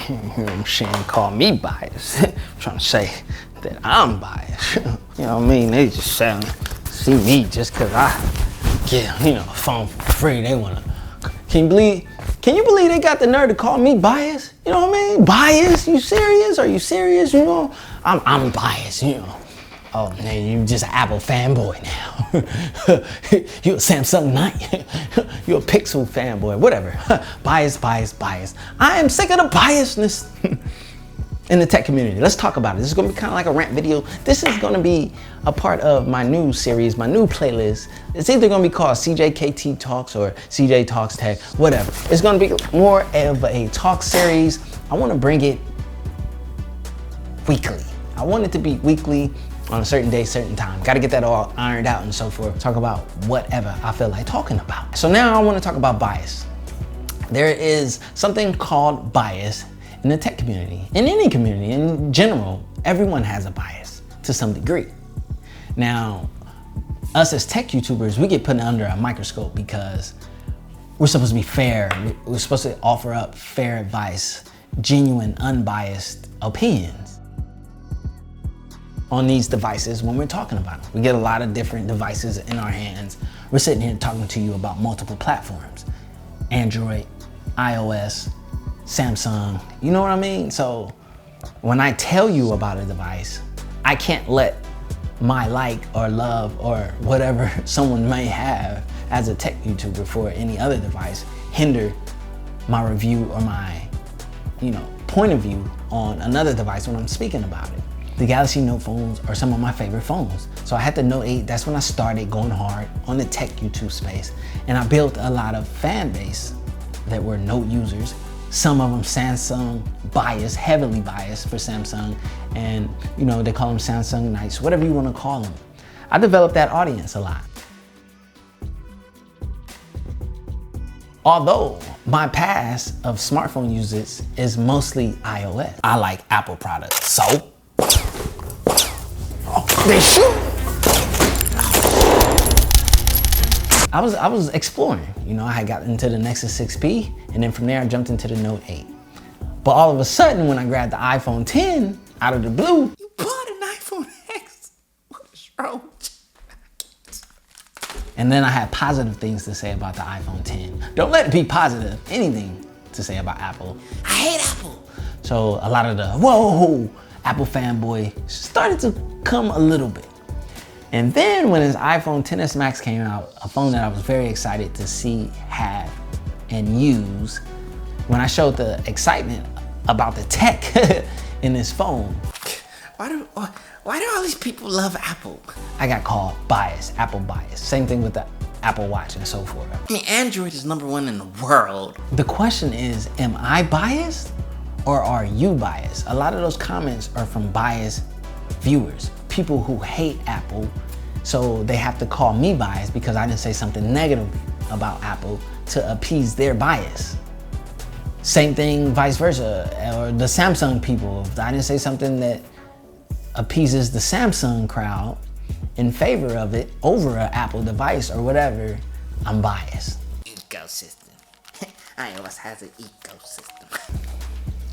you know what I'm saying, call me biased. Trying to say that I'm biased. You know what I mean? They just see me just cause I get, you know, a phone for free. They wanna, can you believe they got the nerve to call me biased? You know what I mean? Biased? You serious? Are you serious? You know, I'm biased, you know. Oh man, you just an Apple fanboy now. You a Samsung Knight. You a Pixel fanboy, whatever. Bias. I am sick of the biasness in the tech community. Let's talk about it. This is gonna be kind of like a rant video. This is gonna be a part of my new series, my new playlist. It's either gonna be called CJKT Talks or CJ TalksTECH, whatever. It's gonna be more of a talk series. I wanna bring it weekly. I want it to be weekly on a certain day, certain time. Gotta get that all ironed out and so forth. Talk about whatever I feel like talking about. So now I wanna talk about bias. There is something called bias in the tech community, in any community, in general. Everyone has a bias to some degree. Now, us as tech YouTubers, we get put under a microscope because we're supposed to be fair. We're supposed to offer up fair advice, genuine, unbiased opinions on these devices when we're talking about them. We get a lot of different devices in our hands. We're sitting here talking to you about multiple platforms, Android, iOS, Samsung, you know what I mean? So when I tell you about a device, I can't let my like or love or whatever someone may have as a tech YouTuber for any other device hinder my review or my, you know, point of view on another device when I'm speaking about it. The Galaxy Note phones are some of my favorite phones. So I had the Note 8, that's when I started going hard on the tech YouTube space. And I built a lot of fan base that were Note users. Some of them Samsung biased, heavily biased for Samsung. And you know, they call them Samsung Knights, whatever you wanna call them. I developed that audience a lot. Although my past of smartphone users is mostly iOS. I like Apple products, so. They shoot. I was exploring, you know, I had gotten into the Nexus 6P and then from there I jumped into the Note 8. But all of a sudden when I grabbed the iPhone 10 out of the blue, you bought an iPhone X. What's wrong with you? And then I had positive things to say about the iPhone 10. Don't let it be positive, anything to say about Apple. I hate Apple. So a lot of the, whoa, Apple fanboy started to come a little bit. And then when his iPhone XS Max came out, a phone that I was very excited to see, have, and use, when I showed the excitement about the tech in this phone. Why do all these people love Apple? I got called biased, Apple bias. Same thing with the Apple Watch and so forth. I mean, Android is #1 in the world. The question is, am I biased or are you biased? A lot of those comments are from biased viewers, people who hate Apple, so they have to call me biased because I didn't say something negative about Apple to appease their bias. Same thing vice versa, or the Samsung people. If I didn't say something that appeases the Samsung crowd in favor of it over an Apple device or whatever, I'm biased. Ecosystem. iOS has an ecosystem.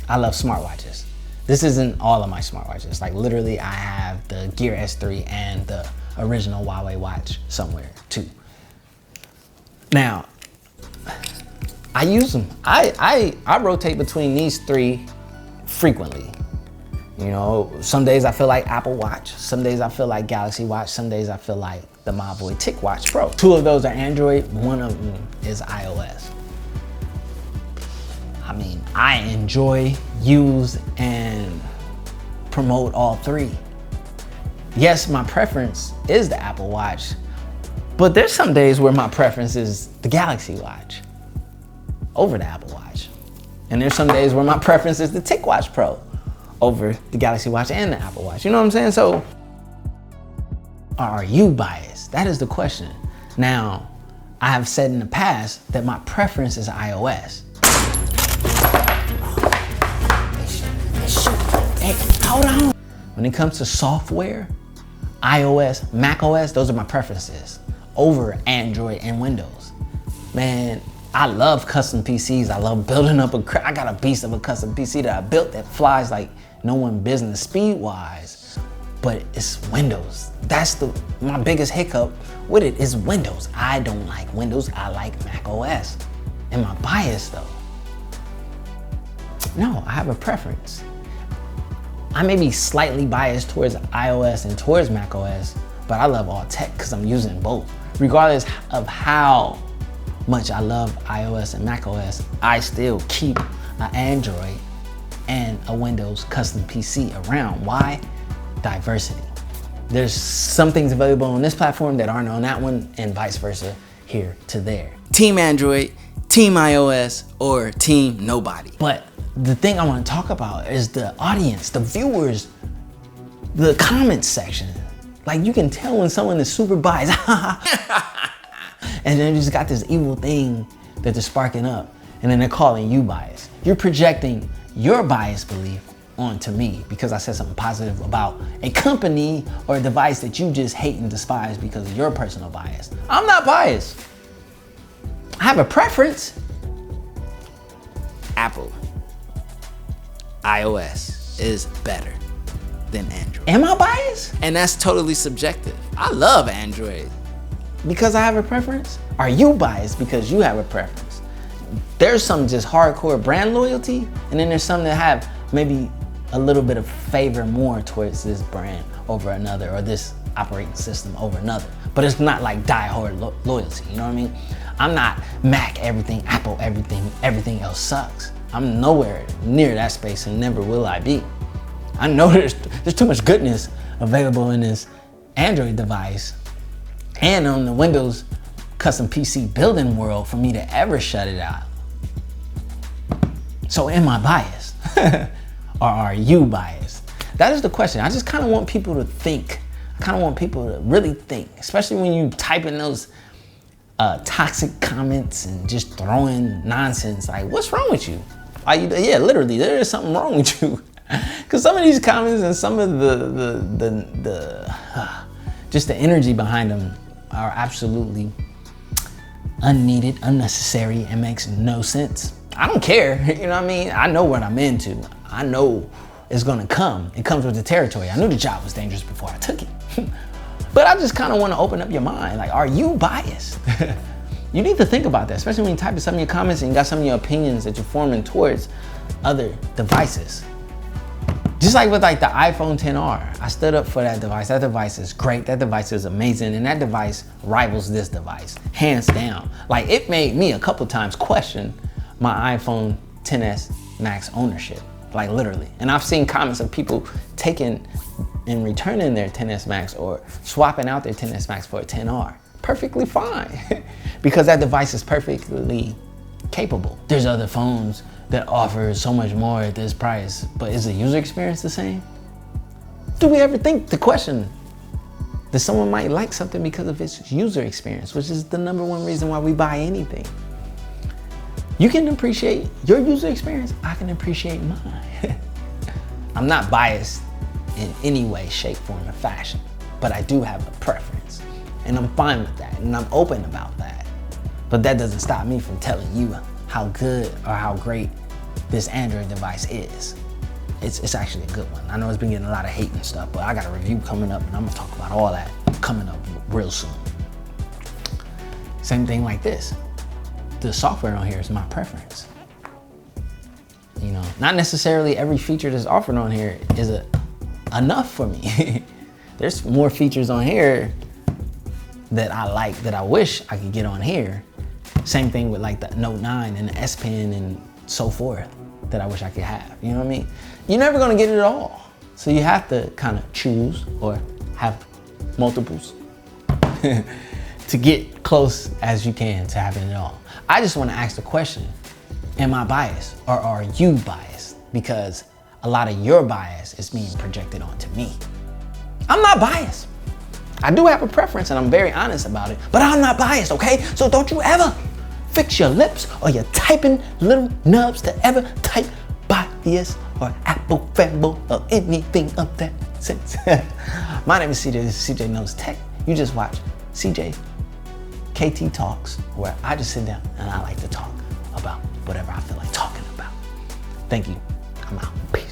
I love smartwatches. This isn't all of my smartwatches. Like literally I have the Gear S3 and the original Huawei watch somewhere too. Now, I use them. I rotate between these three frequently. You know, some days I feel like Apple Watch, some days I feel like Galaxy Watch, some days I feel like the My Boy TicWatch Pro. 2 of those are Android, 1 of them is iOS. I mean, I enjoy, use, and promote all 3. Yes, my preference is the Apple Watch, but there's some days where my preference is the Galaxy Watch over the Apple Watch. And there's some days where my preference is the TicWatch Pro over the Galaxy Watch and the Apple Watch. You know what I'm saying? So, are you biased? That is the question. Now, I have said in the past that my preference is iOS. Hey, hold on. When it comes to software, iOS, macOS, those are my preferences over Android and Windows. Man, I love custom PCs. I love building up I got a beast of a custom PC that I built that flies like no one business speed-wise, but it's Windows. That's my biggest hiccup with it is Windows. I don't like Windows, I like Mac OS. Am I biased though? No, I have a preference. I may be slightly biased towards iOS and towards Mac OS, but I love all tech because I'm using both. Regardless of how much I love iOS and Mac OS, I still keep an Android and a Windows custom PC around. Why? Diversity. There's some things available on this platform that aren't on that one, and vice versa here to there. Team Android, Team iOS, or Team Nobody. But the thing I want to talk about is the audience, the viewers, the comments section. Like, you can tell when someone is super biased. And then they just got this evil thing that they're sparking up, and then they're calling you biased. You're projecting your biased belief onto me because I said something positive about a company or a device that you just hate and despise because of your personal bias. I'm not biased. I have a preference. Apple, iOS is better than Android. Am I biased? And that's totally subjective. I love Android. Because I have a preference? Are you biased because you have a preference? There's some just hardcore brand loyalty, and then there's some that have maybe a little bit of favor more towards this brand over another, or this operating system over another. But it's not like die-hard loyalty, you know what I mean? I'm not Mac everything, Apple everything, everything else sucks. I'm nowhere near that space and never will I be. I know there's too much goodness available in this Android device and on the Windows custom PC building world for me to ever shut it out. So am I biased? Or are you biased? That is the question. I just kind of want people to think. I kind of want people to really think, especially when you type in those toxic comments and just throwing nonsense. Like, what's wrong with you? Yeah, literally, there is something wrong with you. Because some of these comments and some of just the energy behind them are absolutely unneeded, unnecessary, and makes no sense. I don't care, you know what I mean? I know what I'm into. I know it's gonna come. It comes with the territory. I knew the job was dangerous before I took it. But I just kind of want to open up your mind. Like, are you biased? You need to think about that, especially when you type in some of your comments and you got some of your opinions that you're forming towards other devices. Just like with like the iPhone XR, I stood up for that device. That device is great. That device is amazing. And that device rivals this device, hands down. Like, it made me a couple times question my iPhone XS Max ownership, like literally. And I've seen comments of people taking and returning their XS Max or swapping out their XS Max for a XR. Perfectly fine, because that device is perfectly capable. There's other phones that offer so much more at this price, but is the user experience the same? Do we ever think the question that someone might like something because of its user experience, which is the #1 reason why we buy anything? You can appreciate your user experience, I can appreciate mine. I'm not biased in any way, shape, form, or fashion, but I do have a preference, and I'm fine with that, and I'm open about that. But that doesn't stop me from telling you how good or how great this Android device is. It's actually a good one. I know it's been getting a lot of hate and stuff, but I got a review coming up, and I'm gonna talk about all that coming up real soon. Same thing like this. The software on here is my preference. You know, not necessarily every feature that's offered on here is enough for me. There's more features on here that I like, that I wish I could get on here. Same thing with like the Note 9 and the S Pen and so forth that I wish I could have. You know what I mean? You're never gonna get it all. So you have to kind of choose or have multiples to get close as you can to having it all. I just want to ask the question, am I biased or are you biased? Because a lot of your bias is being projected onto me. I'm not biased. I do have a preference and I'm very honest about it, but I'm not biased, okay? So don't you ever fix your lips or your typing little nubs to ever type bias or Apple fanboy or anything of that sense. My name is CJ, this is CJ Knows Tech. You just watch CJ KT Talks, where I just sit down and I like to talk about whatever I feel like talking about. Thank you. I'm out. Peace.